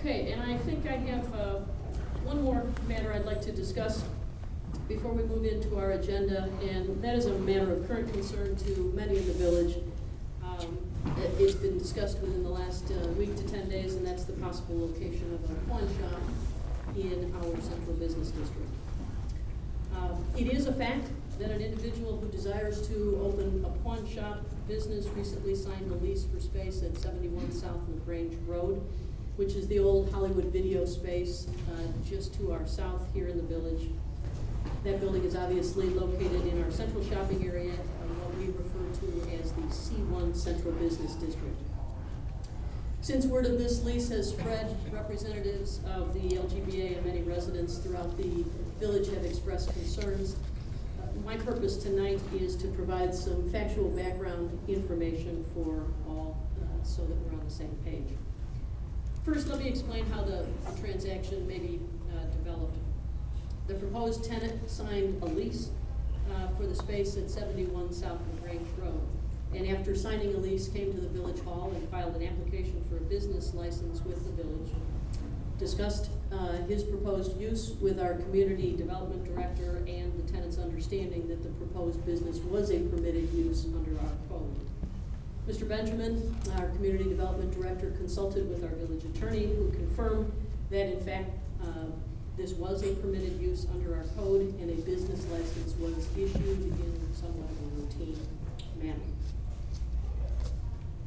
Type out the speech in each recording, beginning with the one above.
Okay, and I think I have one more matter I'd like to discuss before we move into our agenda, and that is a matter of current concern to many in the village. It's been discussed within the last week to 10 days, and that's the possible location of a pawn shop in our central business district. It is a fact that an individual who desires to open a pawn shop business recently signed a lease for space at 71 South LaGrange Road, which is the old Hollywood video space just to our south here in the village. That building is obviously located in our central shopping area, what we refer to as the C1 Central Business District. Since word of this lease has spread, representatives of the LGBA and many residents throughout the village have expressed concerns. My purpose tonight is to provide some factual background information for all so that we're on the same page. First, let me explain how the transaction may be developed. The proposed tenant signed a lease for the space at 71 South LaGrange Road, and after signing a lease came to the village hall and filed an application for a business license with the village, discussed his proposed use with our community development director and the tenant's understanding that the proposed business was a permitted use under our code. Mr. Benjamin, our community development director, consulted with our village attorney, who confirmed that in fact this was a permitted use under our code and a business license was issued in somewhat of a routine manner.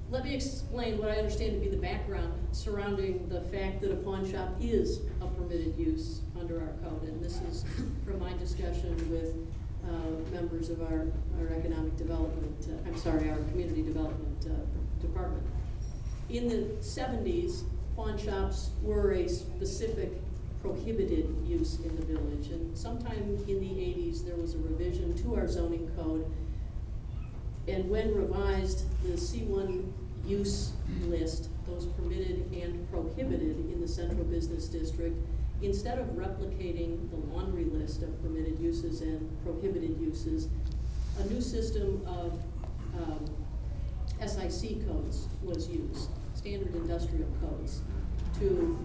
Let me explain what I understand to be the background surrounding the fact that a pawn shop is a permitted use under our code, and this is from my discussion with members of our economic development, our community development department. In the 70s, pawn shops were a specific prohibited use in the village, and sometime in the 80s there was a revision to our zoning code, and when revised, the C1 use list, those permitted and prohibited in the central business district, instead of replicating the laundry list of permitted uses and prohibited uses, a new system of SIC codes was used, standard industrial codes, to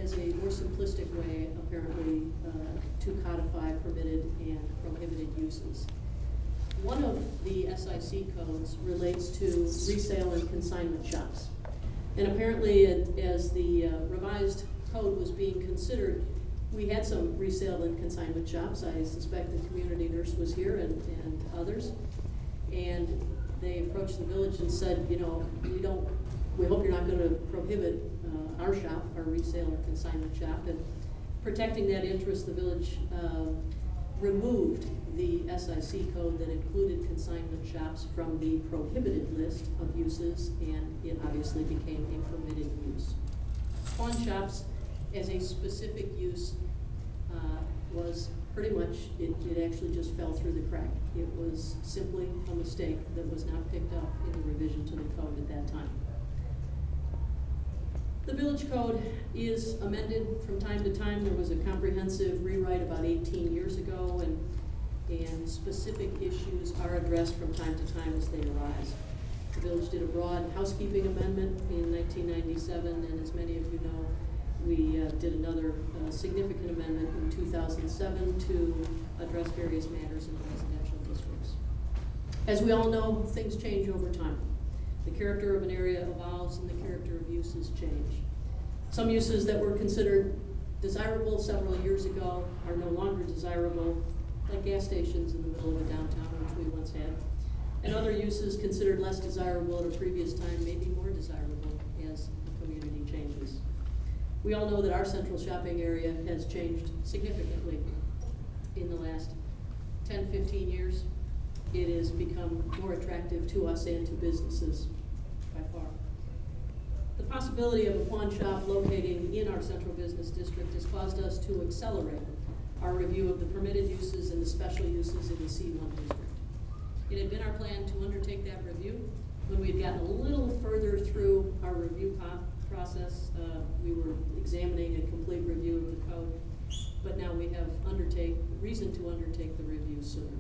as a more simplistic way, apparently, to codify permitted and prohibited uses. One of the SIC codes relates to resale and consignment shops. And apparently, as the revised code was being considered, we had some resale and consignment shops. I suspect the community nurse was here and others. And they approached the village and said, you know, we hope you're not going to prohibit our shop, our resale or consignment shop. And protecting that interest, the village removed the SIC code that included consignment shops from the prohibited list of uses, and it obviously became a permitted use. Pawn shops as a specific use was pretty much, it actually just fell through the crack. It was simply a mistake that was not picked up in the revision to the code at that time. The village code is amended from time to time. There was a comprehensive rewrite about 18 years ago, and specific issues are addressed from time to time as they arise. The village did a broad housekeeping amendment in 1997, and as many of you know, we did another significant amendment in 2007 to address various matters in the residential districts. As we all know, things change over time. The character of an area evolves and the character of uses change. Some uses that were considered desirable several years ago are no longer desirable, like gas stations in the middle of a downtown, which we once had. And other uses considered less desirable at a previous time may be more desirable as the community changes. We all know that our central shopping area has changed significantly in the last 10, 15 years. It has become more attractive to us and to businesses by far. The possibility of a pawn shop locating in our central business district has caused us to accelerate our review of the permitted uses and the special uses in the C1 district. It had been our plan to undertake that review. When we had gotten a little further through our review process, we were examining a complete review of the code, but now we have reason to undertake the review sooner.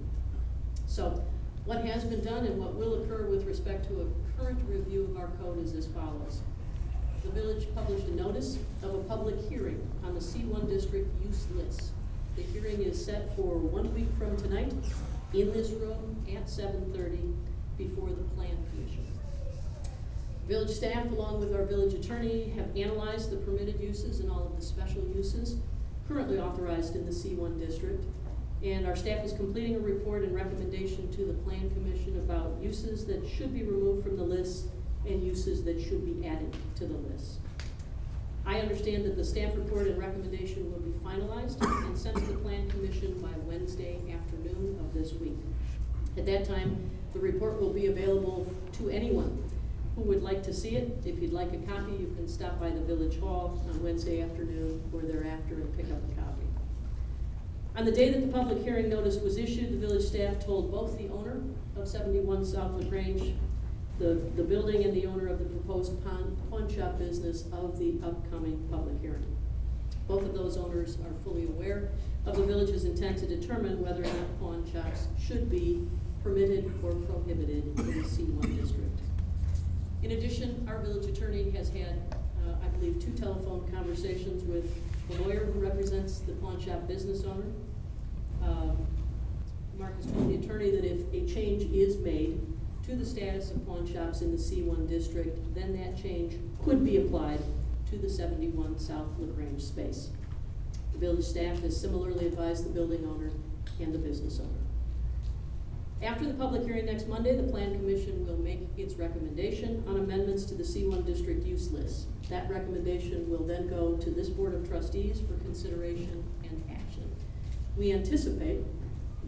So what has been done and what will occur with respect to a current review of our code is as follows. the village published a notice of a public hearing on the C1 district use list. The hearing is set for 1 week from tonight in this room at 7:30 before the Plan Commission. Village staff, along with our village attorney, have analyzed the permitted uses and all of the special uses currently authorized in the C1 district. And our staff is completing a report and recommendation to the Plan Commission about uses that should be removed from the list and uses that should be added to the list. I understand that the staff report and recommendation will be finalized and sent to the Plan Commission by Wednesday afternoon of this week. At that time, the report will be available to anyone who would like to see it. If you'd like a copy, you can stop by the Village Hall on Wednesday afternoon or thereafter and pick up a copy. On the day that the public hearing notice was issued, the village staff told both the owner of 71 South LaGrange, the building, and the owner of the proposed pawn shop business of the upcoming public hearing. Both of those owners are fully aware of the village's intent to determine whether or not pawn shops should be permitted or prohibited in the C1 district. In addition, our village attorney has had, I believe, 2 telephone conversations with the lawyer who represents the pawn shop business owner. Mark has told the attorney that if a change is made to the status of pawn shops in the C1 district, then that change could be applied to the 71 South LaGrange space. The village staff has similarly advised the building owner and the business owner. After the public hearing next Monday, the Plan Commission will make its recommendation on amendments to the C1 district use list. That recommendation will then go to this Board of Trustees for consideration and action. We anticipate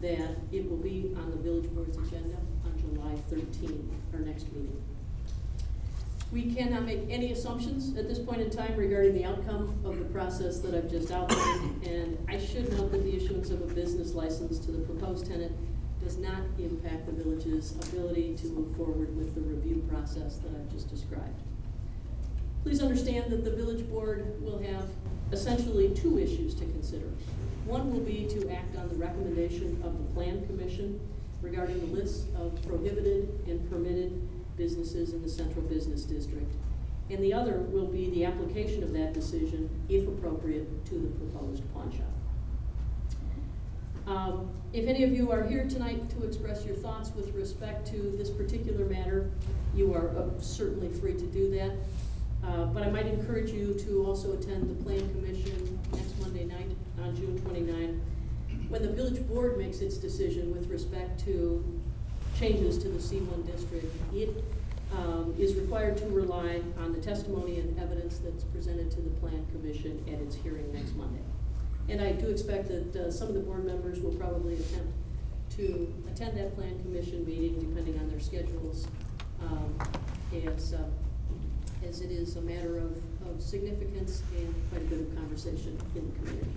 that it will be on the Village Board's agenda on July 13th, our next meeting. We cannot make any assumptions at this point in time regarding the outcome of the process that I've just outlined, and I should note that the issuance of a business license to the proposed tenant does not impact the village's ability to move forward with the review process that I've just described. Please understand that the village board will have essentially 2 issues to consider. One will be to act on the recommendation of the Plan Commission regarding the list of prohibited and permitted businesses in the Central Business District. And the other will be the application of that decision, if appropriate, to the proposed pawn shop. If any of you are here tonight to express your thoughts with respect to this particular matter, you are certainly free to do that. But I might encourage you to also attend the Plan Commission next Monday night on June 29, when the village board makes its decision with respect to changes to the C1 district. It is required to rely on the testimony and evidence that's presented to the Plan Commission at its hearing next Monday. And I do expect that some of the board members will probably attempt to attend that Plan Commission meeting, depending on their schedules, as it is a matter of significance and quite a bit of conversation in the community.